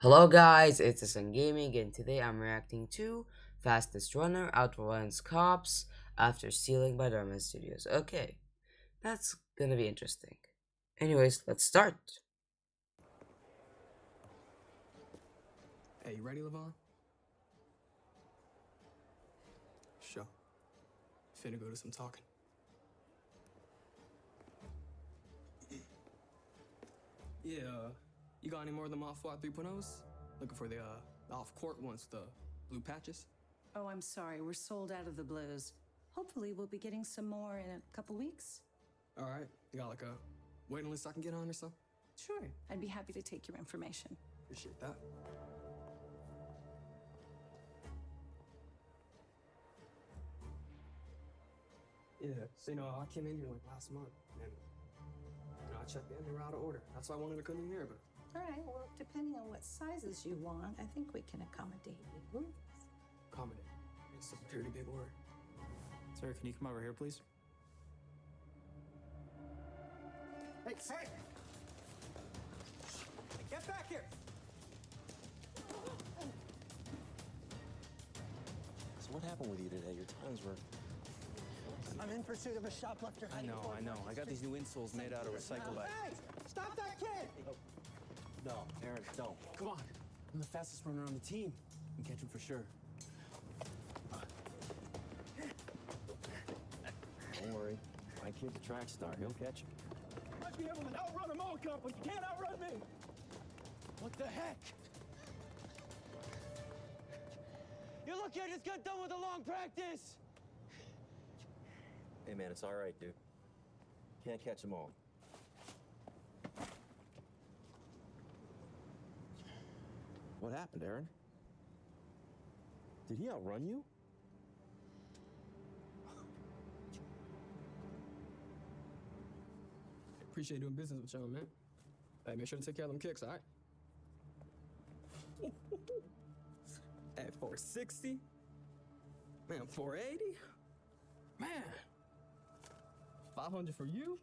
Hello guys, it's Sun Gaming and today I'm reacting to Fastest Runner Outruns Cops after stealing by Dhar Mann Studios. Okay, that's gonna be interesting. Anyways, let's start. Hey, you ready, Levon? Sure. Finna go to some talking. Yeah, you got any more of them off-white 3.0s? Looking for the off-court ones, the blue patches? Oh, I'm sorry. We're sold out of the blues. Hopefully, we'll be getting some more in a couple weeks. All right, you got like a waiting list I can get on or so? Sure. I'd be happy to take your information. Appreciate that. Yeah, so I came in here like last month, and I checked in, they were out of order. That's why I wanted to come in here, but All right. Well, depending on what sizes you want, I think we can accommodate you. accommodate. It's a pretty big word. Sir, can you come over here, please? Hey, get back here! So what happened with you today? Your times were... I'm in pursuit of a shoplifter. I know. I got these new insoles made out of recycled ice. Hey! Stop that kid! No, Aaron, don't. Come on. I'm the fastest runner on the team. You can catch him for sure. Don't worry. My kid's a track star. He'll catch him. Might be able to outrun them all, Cup, but you can't outrun me! What the heck? You look, I just got done with a long practice. Hey, man, it's all right, dude. Can't catch them all. What happened, Aaron? Did he outrun you? Appreciate doing business with y'all, man. Hey, make sure to take care of them kicks, all right? At 460? Man, 480? Man. 500 for you,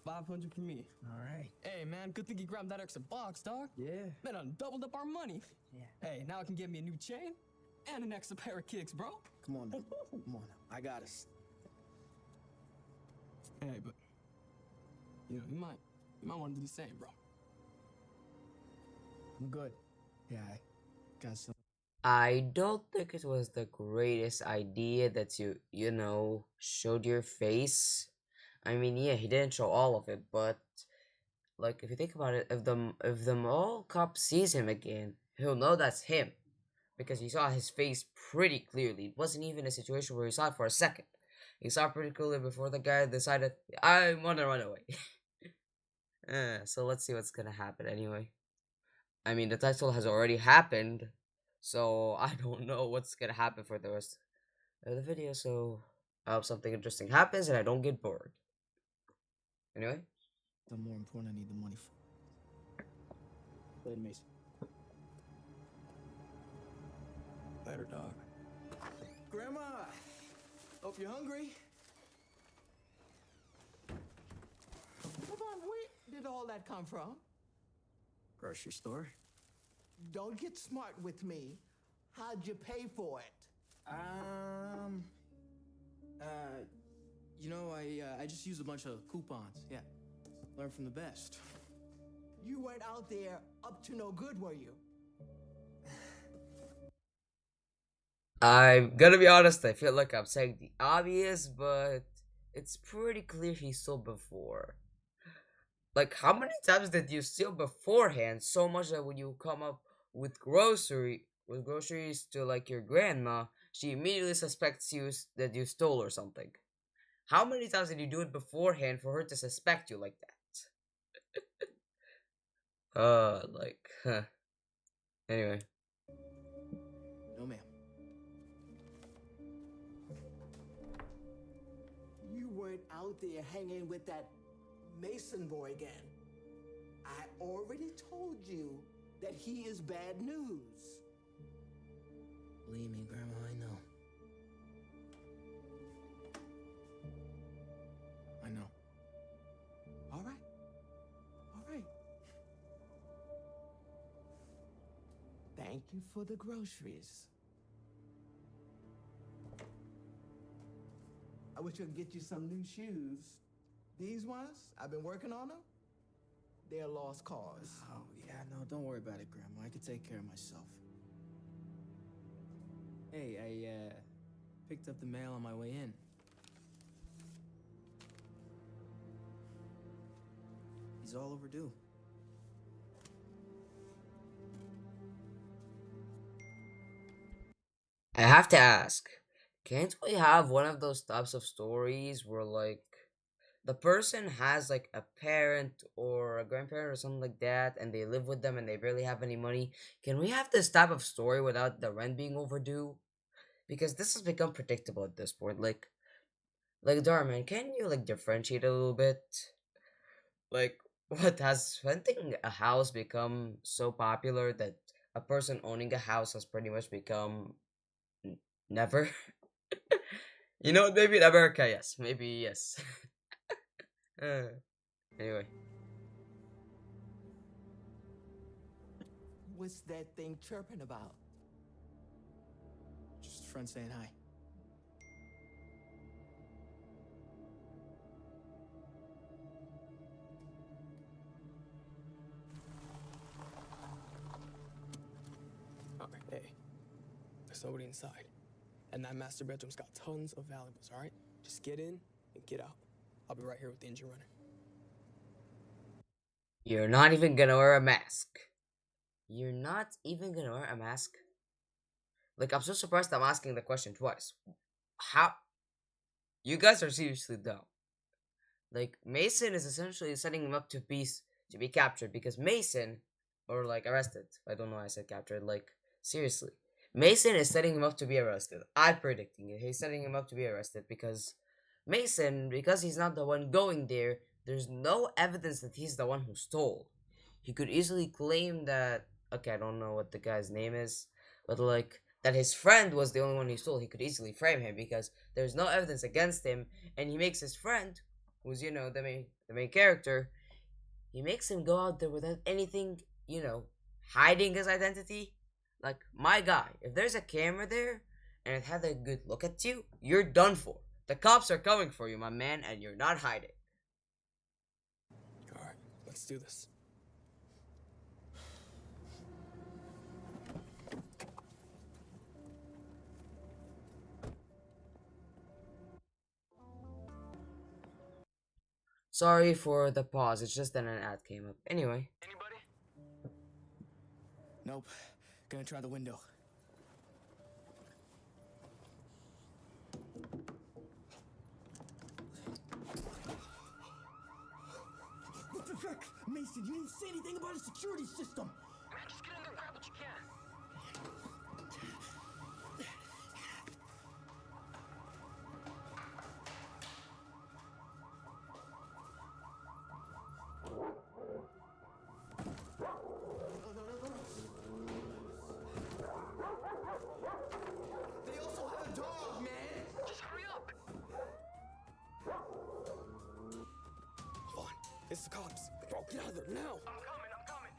500 for me. All right. Hey, man, good thing you grabbed that extra box, dog. Yeah. Man, I doubled up our money. Yeah. Hey, now I can get me a new chain and an extra pair of kicks, bro. Come on now. Come on now. I got us. Hey, but you might want to do the same, bro. I'm good. Yeah, I got some. I don't think it was the greatest idea that you showed your face. I mean, yeah, he didn't show all of it, but like if you think about it, if the mall cop sees him again, he'll know that's him. Because he saw his face pretty clearly. It wasn't even a situation where he saw it for a second. He saw it pretty clearly before the guy decided, I want to run away. So let's see what's gonna happen anyway. I mean, the title has already happened, so I don't know what's gonna happen for the rest of the video, so I hope something interesting happens and I don't get bored. Anyway. The more important, I need the money for. Later, Mason. Later, dog. Grandma! Hope you're hungry. Levon, where did all that come from? Grocery store. Don't get smart with me. How'd you pay for it? I just used a bunch of coupons. Yeah. Learn from the best. You weren't out there up to no good, were you? I'm gonna be honest, I feel like I'm saying the obvious, but it's pretty clear he stole before. Like, how many times did you steal beforehand? So much that when you come up with groceries to like your grandma, she immediately suspects that you stole or something. How many times did you do it beforehand for her to suspect you like that? Huh. Anyway. No, ma'am. You weren't out there hanging with that Mason boy again. I already told you that he is bad news. Believe me, Grandma, I know. I know. All right. All right. Thank you for the groceries. I wish I could get you some new shoes. These ones, I've been working on them. They're a lost cause. Oh, yeah, no, don't worry about it, Grandma. I can take care of myself. Hey, I picked up the mail on my way in. He's all overdue. I have to ask, can't we have one of those types of stories where like the person has like a parent or a grandparent or something like that and they live with them and they barely have any money? Can we have this type of story without the rent being overdue? Because this has become predictable at this point. Like Dhar Mann, can you like differentiate a little bit? Like, what has renting a house become so popular that a person owning a house has pretty much become never? You know what? Maybe in America, yes. Maybe yes. Uh, anyway, What's that thing chirping about? Just a friend saying hi. Alright, hey. There's nobody inside. And that master bedroom's got tons of valuables, alright? Just get in and get out. I'll be right here with the engine running. you're not even gonna wear a mask. You're not even gonna wear a mask? Like, I'm so surprised I'm asking the question twice. How? You guys are seriously dumb. Like, Mason is essentially setting him up to be captured because Mason, or like arrested. I don't know why I said captured. Like, seriously. Mason is setting him up to be arrested. I'm predicting it. He's setting him up to be arrested because Mason, because he's not the one going there, there's no evidence that he's the one who stole. He could easily claim that, okay, I don't know what the guy's name is, but like, that his friend was the only one who stole. He could easily frame him because there's no evidence against him, and he makes his friend, who's, you know, the main character, he makes him go out there without anything, hiding his identity. Like, my guy, if there's a camera there and it had a good look at you, you're done for. The cops are coming for you, my man, and you're not hiding. Alright, let's do this. Sorry for the pause, it's just that an ad came up. Anyway. Nope. Gonna try the window. What the heck? Mason, you didn't say anything about a security system. Man, just get in there and grab what you can. They also have a dog, man. Just hurry up. Hold on. It's the cops. Bro, get out of there now. I'm coming.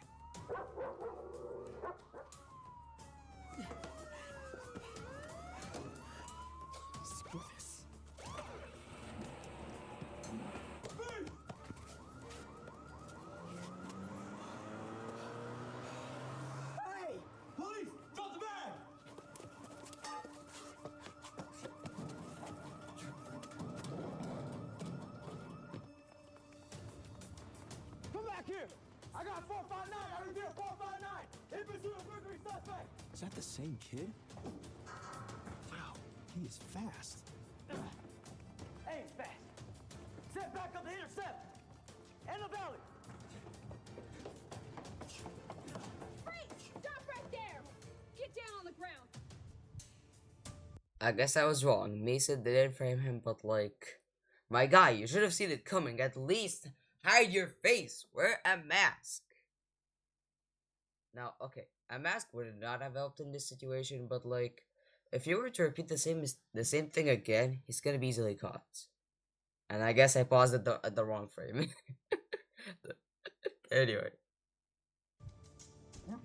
Screw this. Hey, police, drop the bag. Come back here! I got 459! I reveal 459! In pursuit of burglary suspect! Is that the same kid? Wow, he is fast. Aim fast! Set back up the intercept! And the valley! Freeze! Stop right there! Get down on the ground! I guess I was wrong. Mason didn't frame him, but like, my guy, you should have seen it coming. At least hide your face. Wear a mask. Now, okay, a mask would not have helped in this situation, but like, if you were to repeat the same thing again, he's gonna be easily caught. And I guess I paused at the wrong frame. Anyway. Do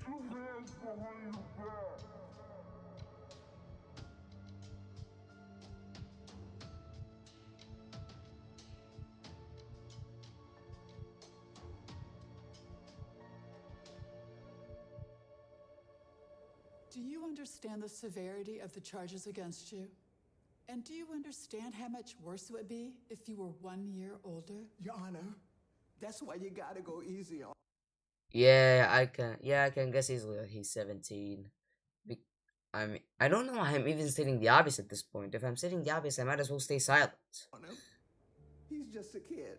you understand the severity of the charges against you? And do you understand how much worse it would be if you were 1 year older? Your Honor, that's why you gotta go easy on. Yeah, I can. Yeah, I can guess easily that he's 17. Be- I mean, I don't know why I'm even stating the obvious at this point. If I'm stating the obvious, I might as well stay silent. Him. He's just a kid.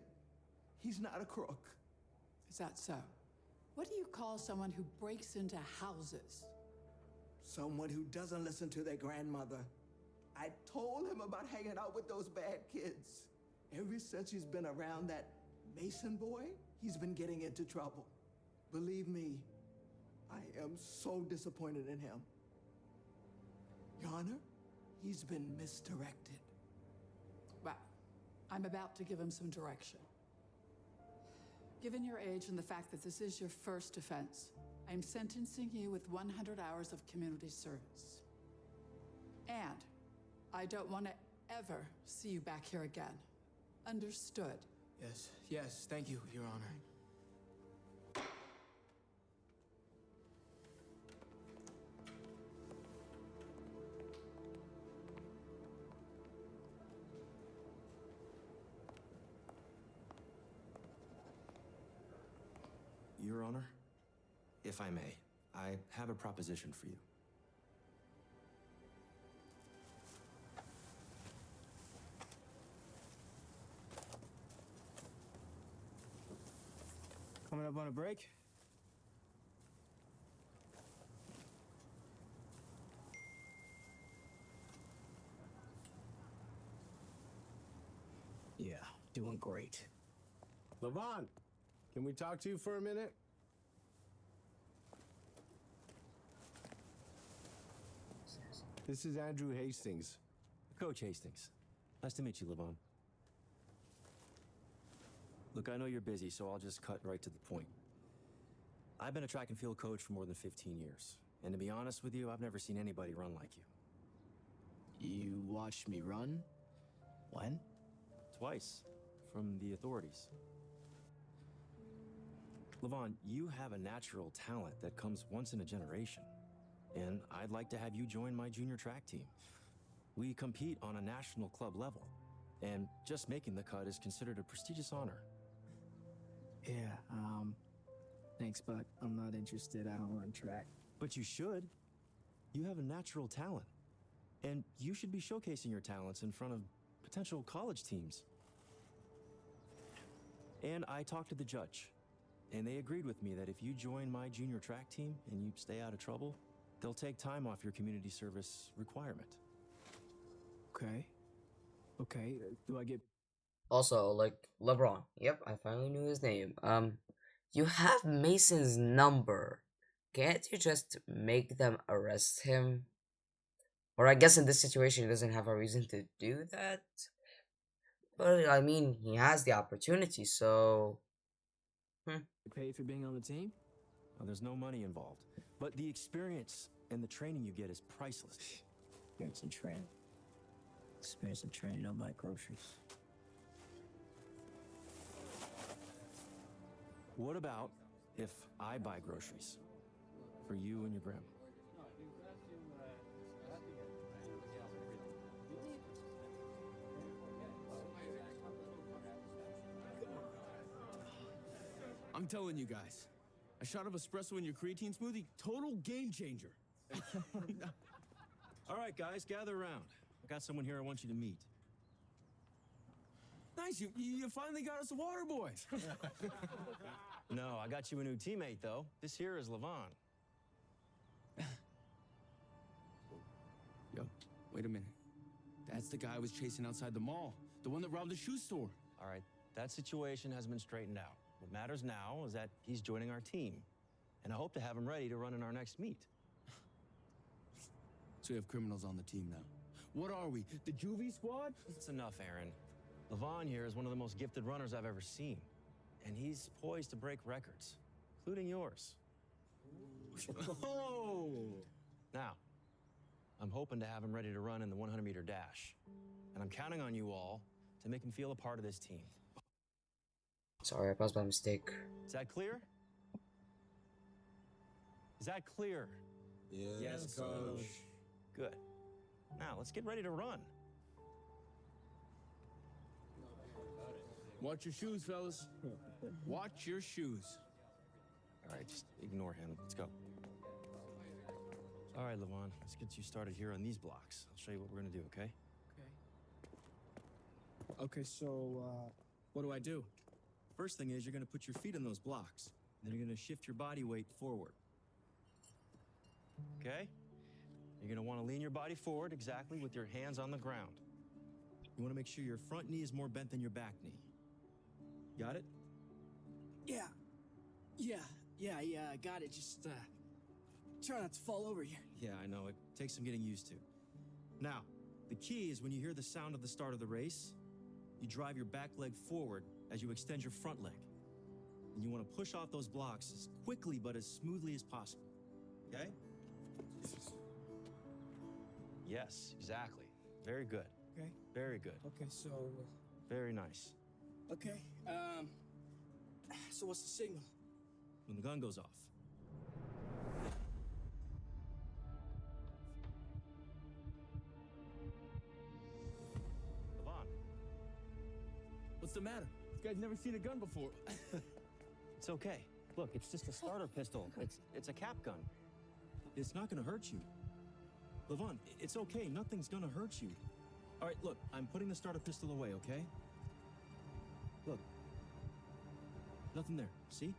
He's not a crook. Is that so? What do you call someone who breaks into houses? Someone who doesn't listen to their grandmother. I told him about hanging out with those bad kids. Ever since he's been around that Mason boy, he's been getting into trouble. Believe me, I am so disappointed in him. Your Honor, he's been misdirected. Well, I'm about to give him some direction. Given your age and the fact that this is your first offense, I'm sentencing you with 100 hours of community service. And I don't want to ever see you back here again. Understood? Yes, thank you, Your Honor. Your Honor, if I may, I have a proposition for you. Coming up on a break? Yeah, doing great. Levon, can we talk to you for a minute? This is Andrew Hastings. Coach Hastings. Nice to meet you, Levon. Look, I know you're busy, so I'll just cut right to the point. I've been a track and field coach for more than 15 years. And to be honest with you, I've never seen anybody run like you. You watched me run? When? Twice. From the authorities. Levon, you have a natural talent that comes once in a generation. And I'd like to have you join my junior track team. We compete on a national club level. And just making the cut is considered a prestigious honor. Yeah, thanks, but I'm not interested. I don't run track. But you should. You have a natural talent. And you should be showcasing your talents in front of potential college teams. And I talked to the judge, and they agreed with me that if you join my junior track team and you stay out of trouble, they'll take time off your community service requirement. Okay, do I get... Also, like LeBron. Yep, I finally knew his name. You have Mason's number. Can't you just make them arrest him? Or I guess in this situation he doesn't have a reason to do that. But I mean, he has the opportunity, so Pay for being on the team? Well, there's no money involved, but the experience and the training you get is priceless. Experience and training. Experience and training don't buy groceries. What about if I buy groceries for you and your grandma? I'm telling you guys, a shot of espresso in your creatine smoothie, total game changer. All right, guys, gather around. I got someone here I want you to meet. Nice, you finally got us a water boys. No, I got you a new teammate, though. This here is Levon. Yo, wait a minute. That's the guy I was chasing outside the mall. The one that robbed the shoe store. All right, that situation has been straightened out. What matters now is that he's joining our team. And I hope to have him ready to run in our next meet. So we have criminals on the team now. What are we, the juvie squad? It's enough, Aaron. Levon here is one of the most gifted runners I've ever seen. And he's poised to break records, including yours. Oh! Now, I'm hoping to have him ready to run in the 100-meter dash. And I'm counting on you all to make him feel a part of this team. Sorry, I paused by mistake. Is that clear? Is that clear? Yes, Coach. Good. Now, let's get ready to run. Watch your shoes, fellas. Watch your shoes. All right, just ignore him. Let's go. All right, Levon, let's get you started here on these blocks. I'll show you what we're gonna do, okay? Okay, so, what do I do? First thing is you're gonna put your feet on those blocks. Then you're gonna shift your body weight forward. Okay? You're gonna wanna lean your body forward exactly with your hands on the ground. You wanna make sure your front knee is more bent than your back knee. Got it? Yeah, I got it. Just, try not to fall over here. Yeah, I know. It takes some getting used to. Now, the key is when you hear the sound of the start of the race, you drive your back leg forward as you extend your front leg. And you want to push off those blocks as quickly but as smoothly as possible. Okay? Yes, exactly. Very good. Okay. Very good. Okay, so... Very nice. Okay, so what's the signal? When the gun goes off. Levon, What's the matter? This guy's never seen a gun before. it's okay. Look, it's just a starter pistol. It's a cap gun. It's not gonna hurt you. Levon, it's okay. Nothing's gonna hurt you. All right, look, I'm putting the starter pistol away, okay? Look. Nothing there. See?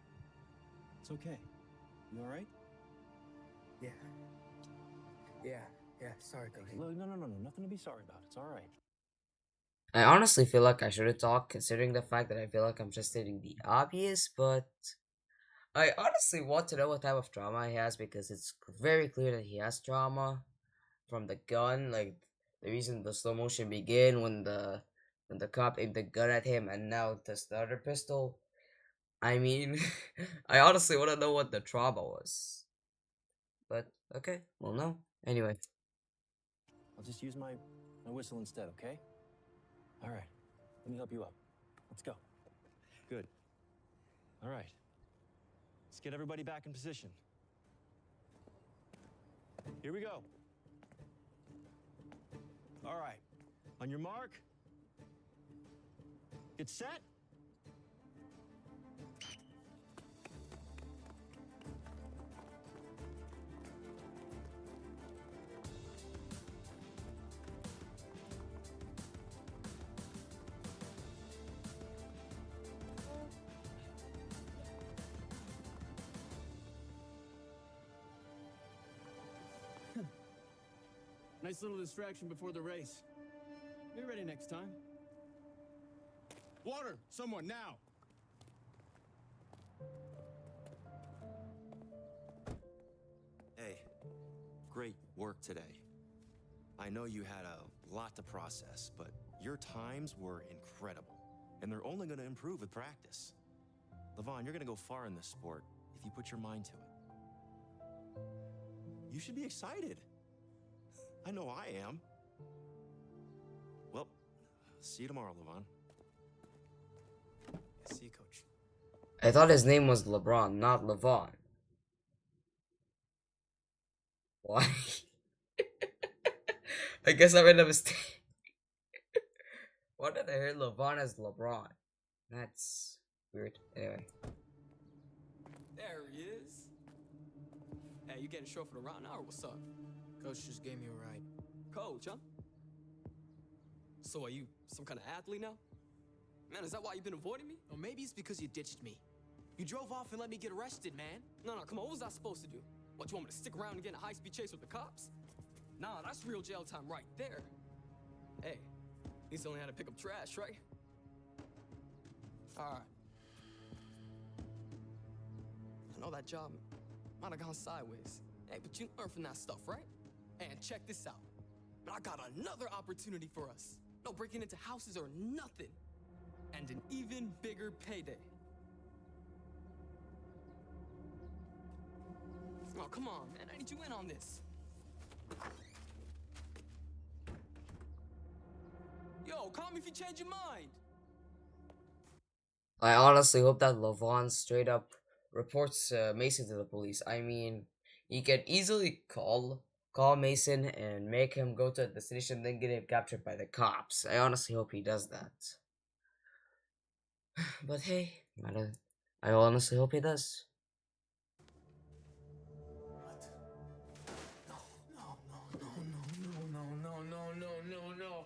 It's okay. You all right? Yeah. Sorry, Coach. Look, no. Nothing to be sorry about. It's all right. I honestly feel like I shouldn't talk, considering the fact that I feel like I'm just stating the obvious, but I honestly want to know what type of trauma he has, because it's very clear that he has trauma from the gun. Like, the reason the slow motion began when the cop aimed the gun at him, and now the starter pistol. I mean, I honestly want to know what the trauma was. But, okay, well, no. Anyway. I'll just use my whistle instead, okay? All right. Let me help you up. Let's go. Good. All right. Let's get everybody back in position. Here we go. All right. On your mark. Get set. Nice little distraction before the race. Be ready next time. Water! Someone, now! Hey, great work today. I know you had a lot to process, but your times were incredible, and they're only going to improve with practice. Levon, you're going to go far in this sport if you put your mind to it. You should be excited. I know I am. Well, see you tomorrow, Levon. See you, Coach. I thought his name was LeBron, not Levon. Why? I guess I made a mistake. Why did I hear Levon as LeBron? That's weird. Anyway. There he is. Hey, you getting short for the round now, or what's up? Coach just gave me a ride. Coach, huh? So are you some kind of athlete now? Man, is that why you've been avoiding me? Or maybe it's because you ditched me. You drove off and let me get arrested, man. No, come on, what was I supposed to do? What, you want me to stick around and get in a high-speed chase with the cops? Nah, that's real jail time right there. Hey, at least I only had to pick up trash, right? All right. I know that job might have gone sideways. Hey, but you learn from that stuff, right? And check this out. I got another opportunity for us. No breaking into houses or nothing. And an even bigger payday. Oh, come on, man. I need you in on this. Yo, call me if you change your mind. I honestly hope that Lavon straight up reports Mason to the police. I mean, he can easily call Mason and make him go to a destination, then get him captured by the cops. I honestly hope he does that. But hey, I honestly hope he does. No.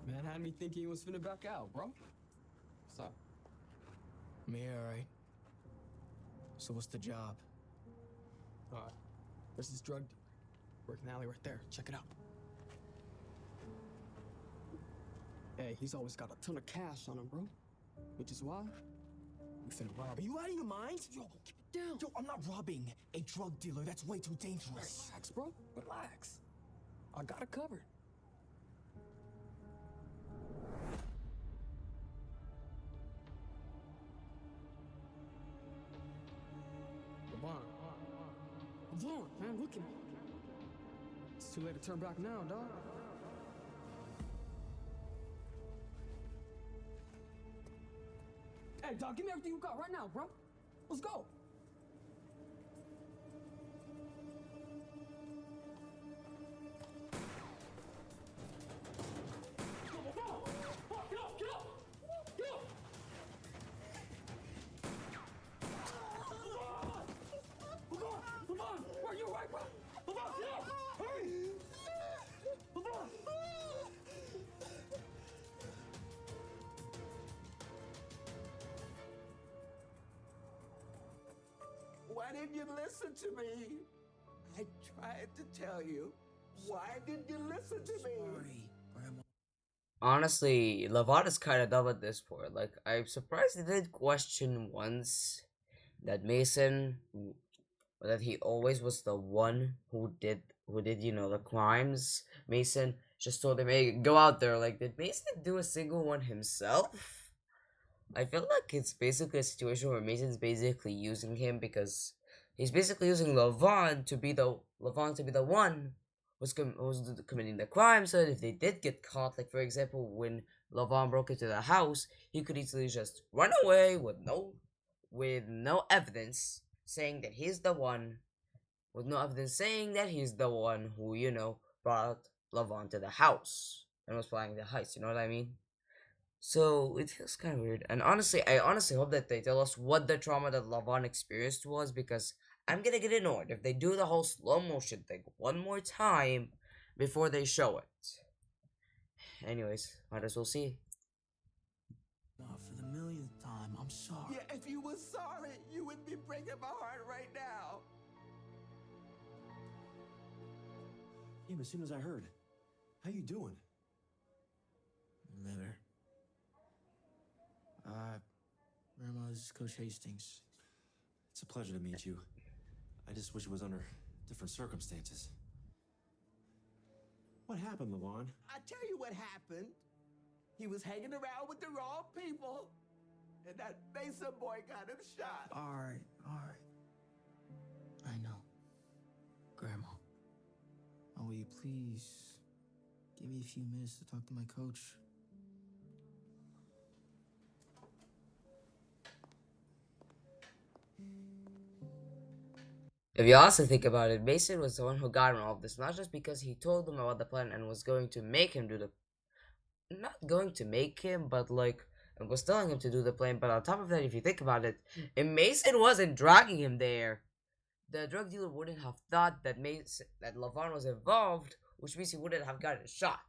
Man had me thinking he was finna back out, bro. What's up? I'm here, alright. So what's the job? There's this drug dealer. Working alley right there. Check it out. Hey, he's always got a ton of cash on him, bro. Which is why we finna rob Are him. you out of your mind? Yo, keep it down. Yo, I'm not robbing a drug dealer. That's way too dangerous. Relax, bro. Relax. I got it covered. Vaughn, man, look at me. It's too late to turn back now, dog. Hey, dog, give me everything you got right now, bro. Let's go. Why didn't you listen to me? I tried to tell you. Why didn't you listen to me? Sorry, Grandma. Honestly, Lavon is kind of dumb at this point. Like, I'm surprised he didn't question once that that he always was the one who did the crimes. Mason just told him, hey, go out there. Like, did Mason do a single one himself? I feel like it's basically a situation where Mason's basically using him because he's basically using Lavon to be the one who's committing the crime. So if they did get caught, like for example, when Lavon broke into the house, he could easily just run away with no evidence saying that he's the one, with no evidence saying that he's the one who brought Lavon to the house and was planning the heist. You know what I mean? So it feels kind of weird. And honestly, I honestly hope that they tell us what the trauma that Lavon experienced was, because I'm gonna get annoyed if they do the whole slow motion thing one more time before they show it. Anyways, might as well see. For the millionth time, I'm sorry. Yeah, if you were sorry, you wouldn't be breaking my heart right now. Yeah, as soon as I heard. How you doing? Better. Grandma, this is Coach Hastings. It's a pleasure to meet you. I just wish it was under different circumstances. What happened, Lavon? I tell you what happened. He was hanging around with the wrong people, and that Mason boy got him shot. All right. I know. Grandma. Will you please give me a few minutes to talk to my coach? If you also think about it, Mason was the one who got him all of this, not just because he told them about the plan and was going to make him do the, not going to make him, but like, and was telling him to do the plan. But on top of that, if you think about it, if Mason wasn't dragging him there, the drug dealer wouldn't have thought that Lavon was involved, which means he wouldn't have gotten shot.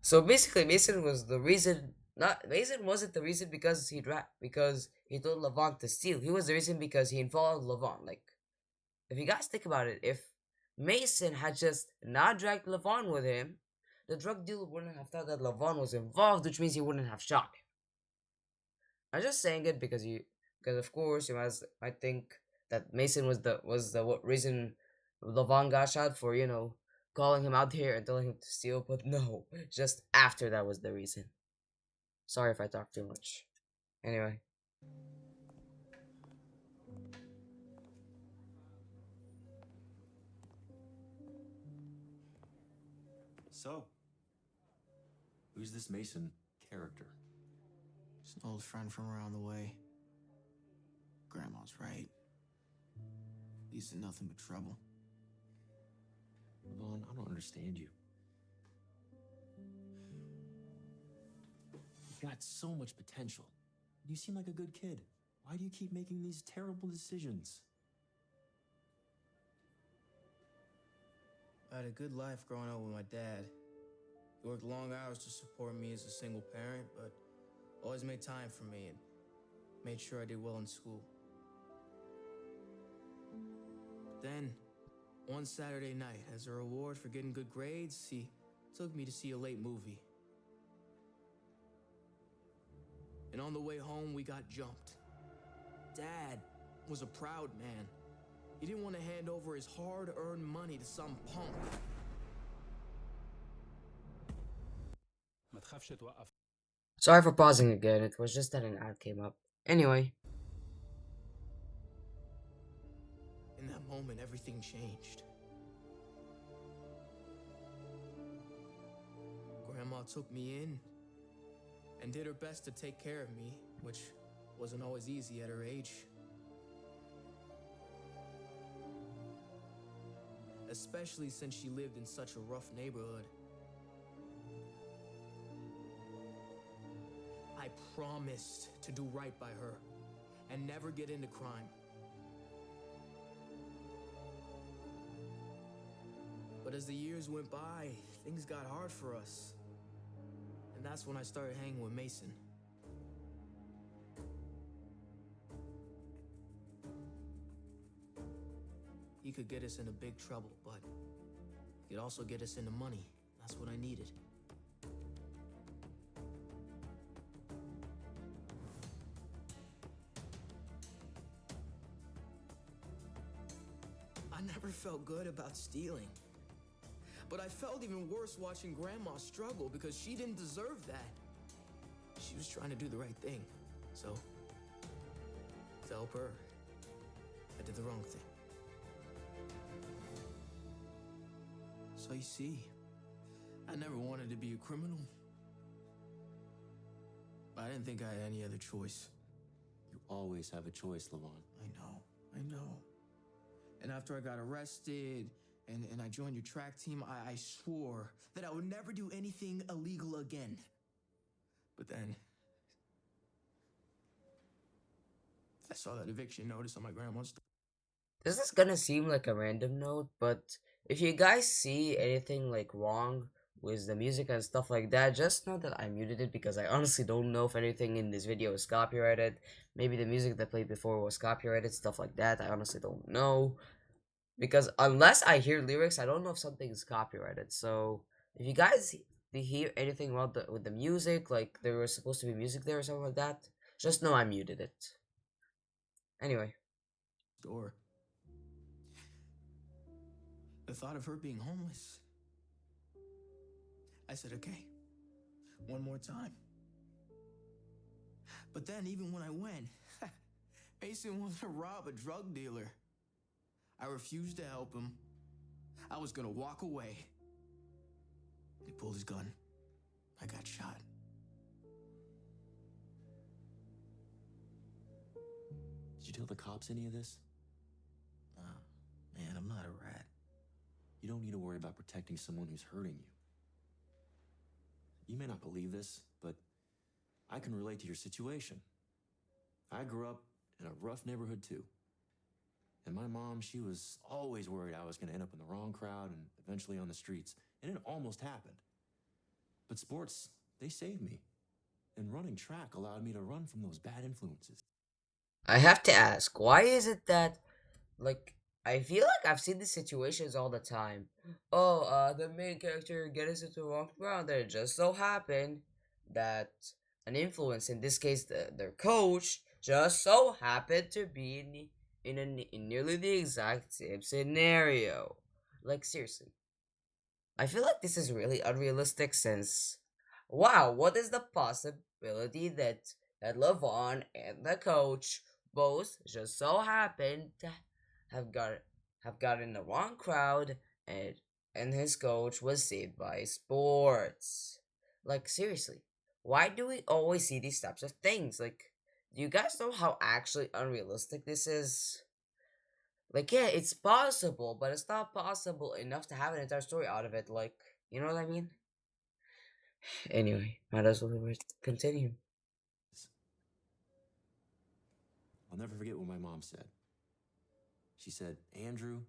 So basically, Mason was the reason. Not Mason wasn't the reason because he told Levon to steal. He was the reason because he involved Levon. Like, if you guys think about it, if Mason had just not dragged Levon with him, the drug dealer wouldn't have thought that Levon was involved, which means he wouldn't have shot him. I'm just saying it because of course you might think that Mason was the reason Levon got shot for calling him out here and telling him to steal, but no, just after that was the reason. Sorry if I talk too much. Anyway. So, who's this Mason character? Just an old friend from around the way. Grandma's right. Leads to nothing but trouble. Vaughn, I don't understand you. You've got so much potential. You seem like a good kid. Why do you keep making these terrible decisions? I had a good life growing up with my dad. He worked long hours to support me as a single parent, but always made time for me and made sure I did well in school. Then, one Saturday night, as a reward for getting good grades, he took me to see a late movie. And on the way home, we got jumped. Dad was a proud man. He didn't want to hand over his hard-earned money to some punk. Sorry for pausing again, it was just that an ad came up. Anyway. In that moment, everything changed. Grandma took me in and did her best to take care of me, which wasn't always easy at her age. Especially since she lived in such a rough neighborhood. I promised to do right by her and never get into crime. But as the years went by, things got hard for us. And that's when I started hanging with Mason. He could get us into big trouble, but he could also get us into money. That's what I needed. I never felt good about stealing. But I felt even worse watching Grandma struggle because she didn't deserve that. She was trying to do the right thing. So, to help her, I did the wrong thing. So you see, I never wanted to be a criminal. But I didn't think I had any other choice. You always have a choice, Levon. I know. And after I got arrested and I joined your track team, I swore that I would never do anything illegal again. But then I saw that eviction notice on my grandma's door. This is gonna seem like a random note, but if you guys see anything like wrong with the music and stuff like that, just know that I muted it because I honestly don't know if anything in this video is copyrighted. Maybe the music that played before was copyrighted, stuff like that. I honestly don't know. Because unless I hear lyrics, I don't know if something is copyrighted. So if you guys hear anything wrong with the music, like there was supposed to be music there or something like that, just know I muted it. Anyway. Door. The thought of her being homeless. I said, okay, one more time. But then even when I went, Mason wanted to rob a drug dealer. I refused to help him. I was gonna walk away. He pulled his gun. I got shot. Did you tell the cops any of this? Man, I'm not a rat. You don't need to worry about protecting someone who's hurting you. You may not believe this, but I can relate to your situation. I grew up in a rough neighborhood too. And my mom, she was always worried I was going to end up in the wrong crowd and eventually on the streets. And it almost happened. But sports, they saved me. And running track allowed me to run from those bad influences. I have to ask, why is it that, like, I feel like I've seen these situations all the time. Oh, the main character gets into the wrong ground, and it just so happened that an influence, in this case, their coach, just so happened to be in nearly the exact same scenario. Like, seriously. I feel like this is really unrealistic since, wow, what is the possibility that Levon and the coach both just so happened to have got have gotten the wrong crowd, and his coach was saved by sports. Like, seriously, why do we always see these types of things? Like, do you guys know how actually unrealistic this is? Like, yeah, it's possible, but it's not possible enough to have an entire story out of it. Like, you know what I mean? Anyway, might as well continue. I'll never forget what my mom said. She said, Andrew,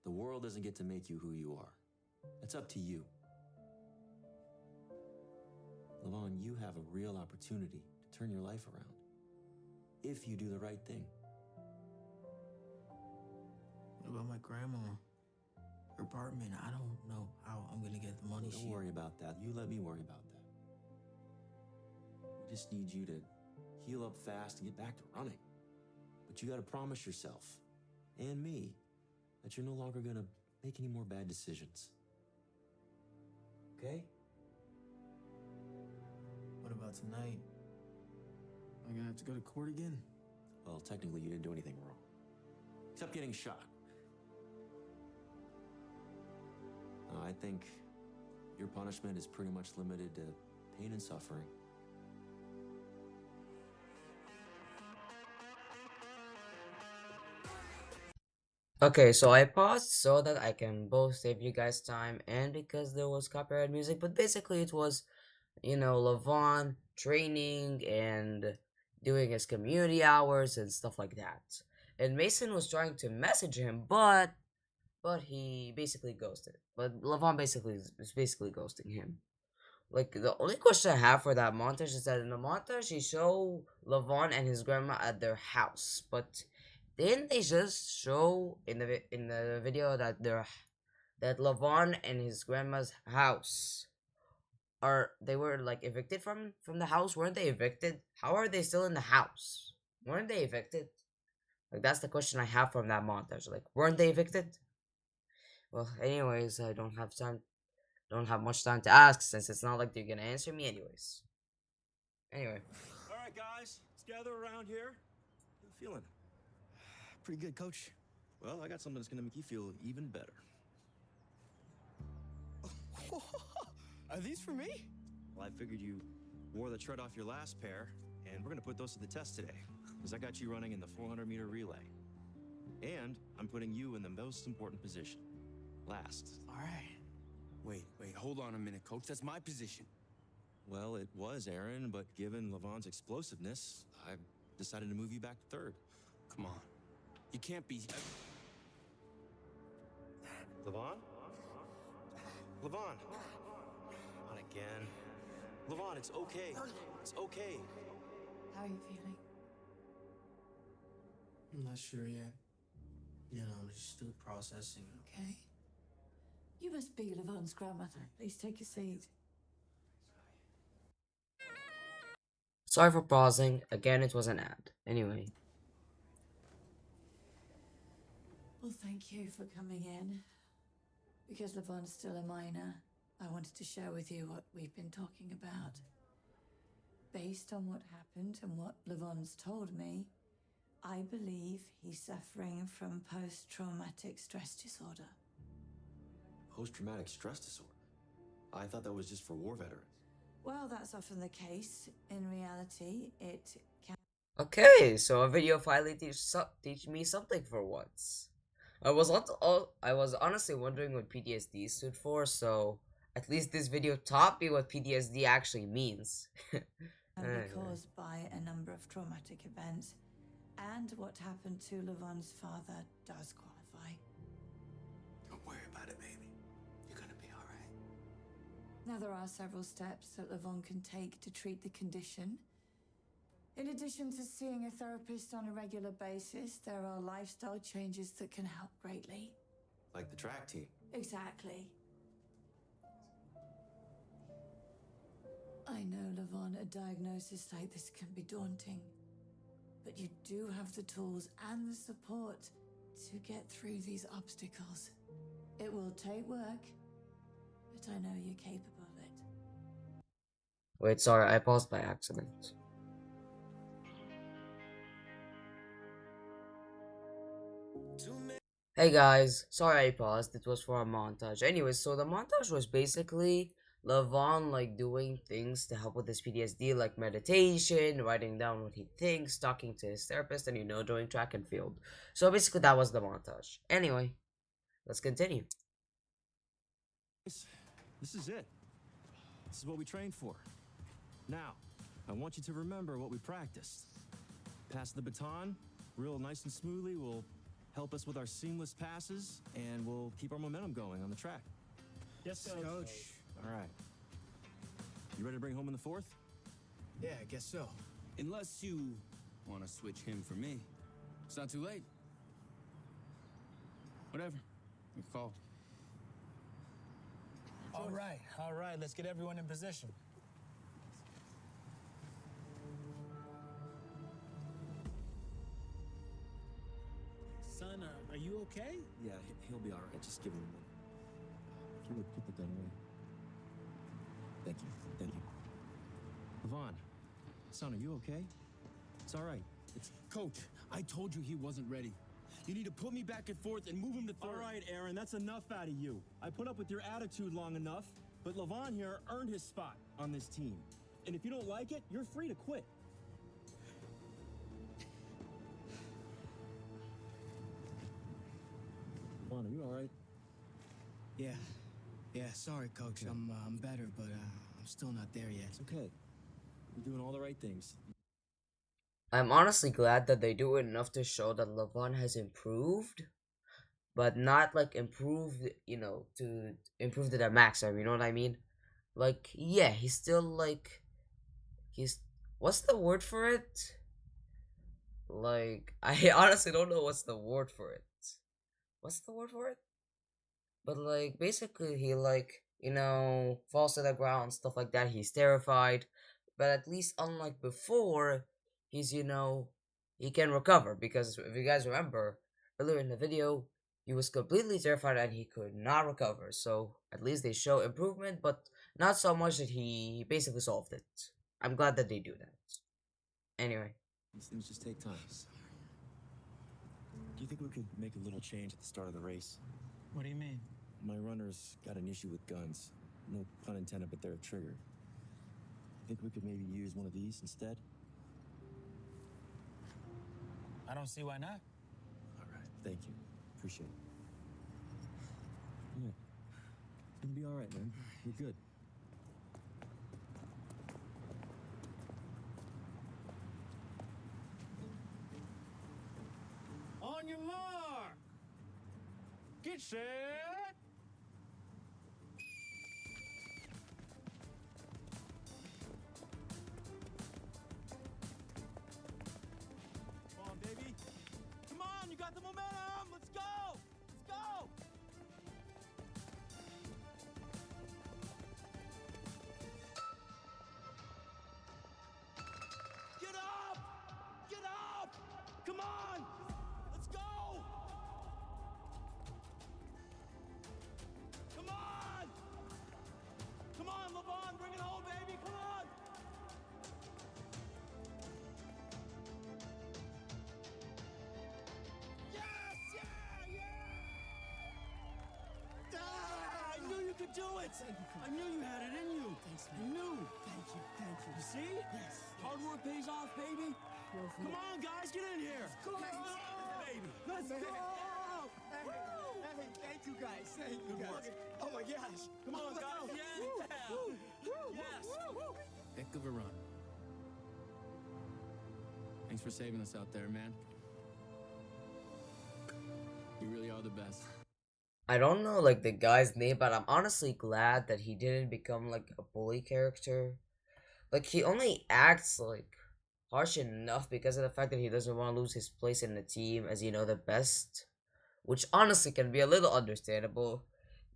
the world doesn't get to make you who you are. It's up to you. Levon, you have a real opportunity to turn your life around. If you do the right thing. What about my grandma? Her apartment, I don't know how I'm gonna get the money. Don't worry about that. You let me worry about that. We just need you to heal up fast and get back to running. But you gotta promise yourself, and me, that you're no longer gonna make any more bad decisions. Okay? What about tonight? I'm gonna have to go to court again? Well, technically you didn't do anything wrong. Except getting shot. I think your punishment is pretty much limited to pain and suffering. Okay, so I paused so that I can both save you guys time and because there was copyright music, but basically it was, Levon training and doing his community hours and stuff like that. And Mason was trying to message him, but he basically ghosted. But Levon is basically ghosting him. Like, the only question I have for that montage is that in the montage he show Levon and his grandma at their house, but didn't they just show in the video that that Levon and his grandma's house they were like evicted from the house? Weren't they evicted? How are they still in the house? Weren't they evicted? Like, that's the question I have from that montage. Like, weren't they evicted? Well, anyways, I don't have much time to ask since it's not like they're gonna answer me anyways. Anyway. All right, guys, let's gather around here. How you feeling? Pretty good, coach. Well, I got something that's gonna make you feel even better. Are these for me? Well, I figured you wore the tread off your last pair, and we're gonna put those to the test today. Because I got you running in the 400-meter relay. And I'm putting you in the most important position. Last. All right. Wait, hold on a minute, coach. That's my position. Well, it was Aaron, but given Levon's explosiveness, I decided to move you back to third. Come on. You can't be... Levon? Levon! Not again. Levon, it's okay. It's okay. How are you feeling? I'm not sure yet. I'm just still processing. Okay. You must be Levon's grandmother. Please take a seat. Sorry for pausing. Again, it was an ad. Anyway. Well, thank you for coming in. Because Levon's still a minor, I wanted to share with you what we've been talking about. Based on what happened and what Levon's told me, I believe he's suffering from post-traumatic stress disorder. Post-traumatic stress disorder? I thought that was just for war veterans. Well, that's often the case. In reality, it can... Okay, so a video finally teach me something for once. I was honestly wondering what PTSD stood for, so at least this video taught me what PTSD actually means. Can be caused by a number of traumatic events, and what happened to Levon's father does qualify. Don't worry about it, baby. You're gonna be all right. Now, there are several steps that Levon can take to treat the condition, In addition to seeing a therapist on a regular basis, there are lifestyle changes that can help greatly. Like the track team. Exactly. I know, Levon, a diagnosis like this can be daunting. But you do have the tools and the support to get through these obstacles. It will take work, but I know you're capable of it. Wait, sorry, I paused by accident. Hey guys, sorry I paused, it was for a montage. Anyways, so the montage was basically Levon like doing things to help with his PTSD, like meditation, writing down what he thinks, talking to his therapist, and doing track and field. So basically that was the montage. Anyway, let's continue. This is it. This is what we trained for. Now, I want you to remember what we practiced. Pass the baton, real nice and smoothly, will help us with our seamless passes, and we'll keep our momentum going on the track. Yes, Coach. All right. You ready to bring home in the fourth? Yeah, I guess so. Unless you want to switch him for me. It's not too late. Whatever. Your call. All right, let's get everyone in position. Son, are you okay? Yeah, he'll be all right. Just give him a minute. If you would put the gun away. Thank you. Thank you. Levon, son, are you okay? It's all right. It's... Coach, I told you he wasn't ready. You need to put me back and forth and move him to third. All right, Aaron, that's enough out of you. I put up with your attitude long enough, but Levon here earned his spot on this team. And if you don't like it, you're free to quit. Levon, are you all right? Yeah, sorry, Coach. Okay. I'm better, but I'm still not there yet. It's okay. You're doing all the right things. I'm honestly glad that they do enough to show that Levon has improved, but not like improved, to improve to the maximum, you know what I mean? Like, yeah, he's still like, what's the word for it? Like, I honestly don't know what's the word for it. What's the word for it? But like, basically he falls to the ground, stuff like that. He's terrified, but at least unlike before, he's, he can recover, because if you guys remember, earlier in the video, he was completely terrified and he could not recover. So at least they show improvement, but not so much that he basically solved it. I'm glad that they do that. Anyway. These things just take time. Do you think we could make a little change at the start of the race? What do you mean? My runners got an issue with guns. No pun intended, but they're a trigger. Think we could maybe use one of these instead? I don't see why not. All right, thank you. Appreciate it. Yeah, it's gonna be all right, man. You're good. On your mark. Get set. Come on, baby. Come on, you got the momentum. Let's go. Let's go. Get up. Get up. Come on. Let's go. Come on. Come on, Levon. Bring it home, baby. Come on. Yes! Yeah! Yeah! Ah, I knew you could do it! I knew you had it in you! Thanks, man. I knew! Thank you. You see? Yes. Hard work pays off, baby! Come on, guys, get in here! Let's go! Baby! Let's go! Hey, thank you guys. Thank you guys. Oh my gosh! Come on, guys! Yeah! Yes! Heck of a run. Thanks for saving us out there, man. You really are the best. I don't know like the guy's name, but I'm honestly glad that he didn't become like a bully character. Like, he only acts like harsh enough because of the fact that he doesn't want to lose his place in the team as the best, which honestly can be a little understandable.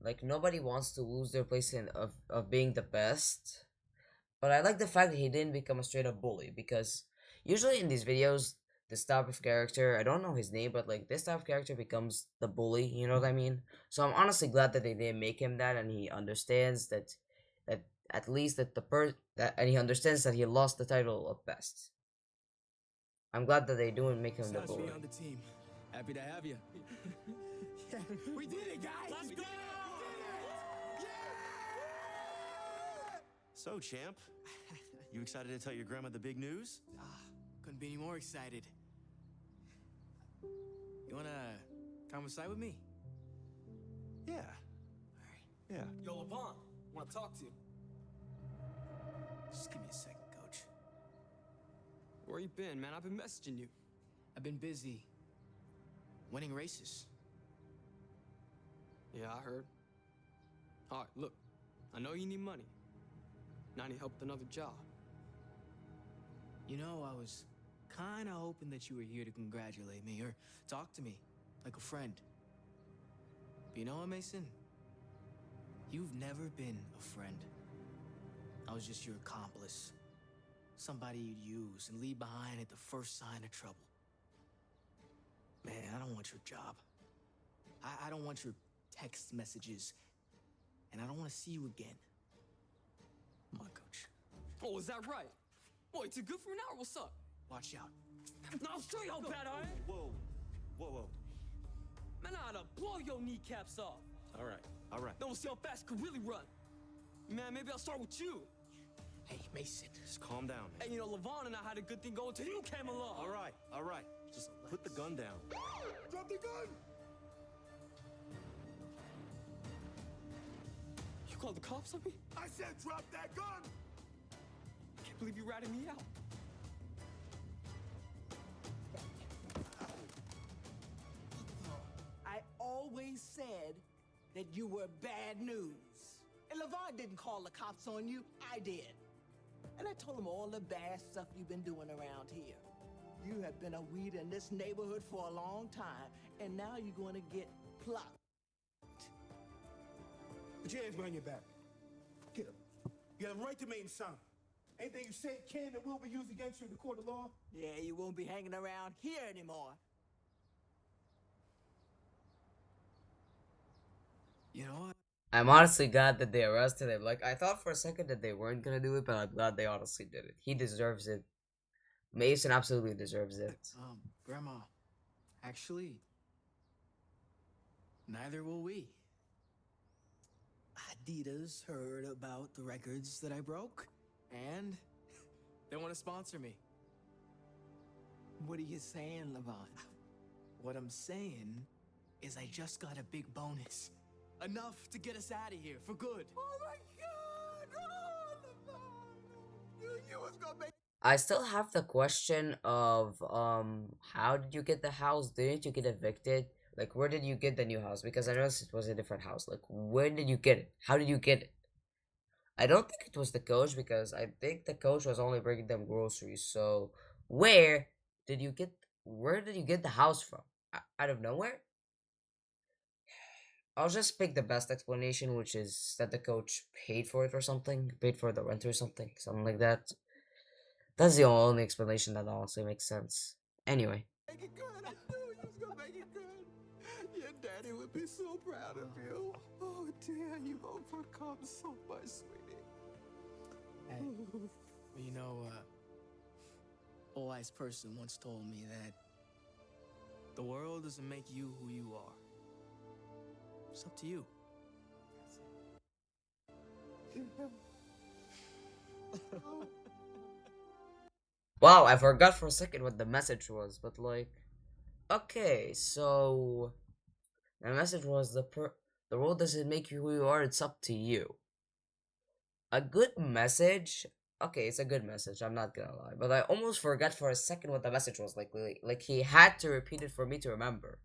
Like nobody wants to lose their place of being the best. But I like the fact that he didn't become a straight up bully because usually in these videos, this type of character, I don't know his name, but like this type of character becomes the bully, you know what I mean? So I'm honestly glad that they didn't make him that and he understands that at least that that and he understands that he lost the title of best. I'm glad that they don't make him the Sounds to be bully. on the team. Happy to have you. Yeah, we did it, guys! Let's go! So, champ, you excited to tell your grandma the big news? Couldn't be any more excited. You wanna come inside with me? Yeah. Yeah. Yo, Levon, wanna talk to you. Just give me a second, coach. Where you been, man? I've been messaging you. I've been busy winning races. Yeah, I heard. All right, look, I know you need money. Now I need help with another job. You know, I was kinda hoping that you were here to congratulate me or talk to me like a friend. But you know what, Mason? You've never been a friend. I was just your accomplice. Somebody you'd use and leave behind at the first sign of trouble. Man, I don't want your job. I don't want your text messages. And I don't want to see you again. Come on, coach. Oh, is that right? Boy, too good for an hour? What's up? Watch out. Now I'll show you how bad I am. Whoa. Whoa. Man, I ought to blow your kneecaps off. All right. Then we'll see how fast you can really run. Man, maybe I'll start with you. Hey, Mason. Just calm down, man. Hey, Levon and I had a good thing going till you came along. All right. Just put the gun down. Drop the gun! You called the cops on me? I said drop that gun! I can't believe you ratted me out. I always said that you were bad news. And Levon didn't call the cops on you, I did. And I told him all the bad stuff you've been doing around here. You have been a weed in this neighborhood for a long time, and now you're going to get plucked. Put your hands behind your back. Get up. You have a right to remain silent. Anything you say can and will be used against you in the court of law. Yeah, you won't be hanging around here anymore. You know what? I'm honestly glad that they arrested him. Like, I thought for a second that they weren't gonna do it, but I'm glad they honestly did it. He deserves it. Mason absolutely deserves it. Grandma, actually, neither will we. Adidas heard about the records that I broke, and they want to sponsor me. What are you saying, Levon? What I'm saying is I just got a big bonus. Enough to get us out of here for good. Oh my God! Oh, Levon! You was gonna make... I still have the question of how did you get the house? Didn't you get evicted? Like, where did you get the new house? Because I noticed it was a different house. Like, where did you get it? How did you get it? I don't think it was the coach because I think the coach was only bringing them groceries. So where did you get the house from? Out of nowhere? I'll just pick the best explanation, which is that the coach paid for it or something, paid for the rent or something like that. That's the only explanation that honestly makes sense. Anyway. Make it good. I knew you was gonna make it good. Your daddy would be so proud of you. Oh dear, you've overcome so much, sweetie. Hey, you know, a wise person once told me that the world doesn't make you who you are. It's up to you. Wow, I forgot for a second what the message was, but like, okay, so the message was the world doesn't make you who you are, it's up to you. A good message. Okay, it's a good message, I'm not gonna lie, but I almost forgot for a second what the message was. Like he had to repeat it for me to remember.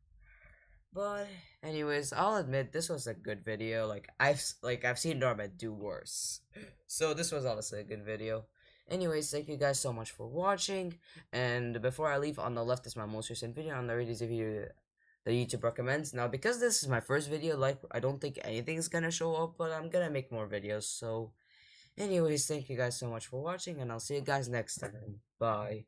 But anyways, I'll admit this was a good video. I've seen Dhar Mann do worse, so this was honestly a good video. Anyways, thank you guys so much for watching. And before I leave, on the left is my most recent video. On the right is a video that YouTube recommends. Now, because this is my first video, like, I don't think anything's gonna show up, but I'm gonna make more videos. So anyways, thank you guys so much for watching, and I'll see you guys next time. Bye.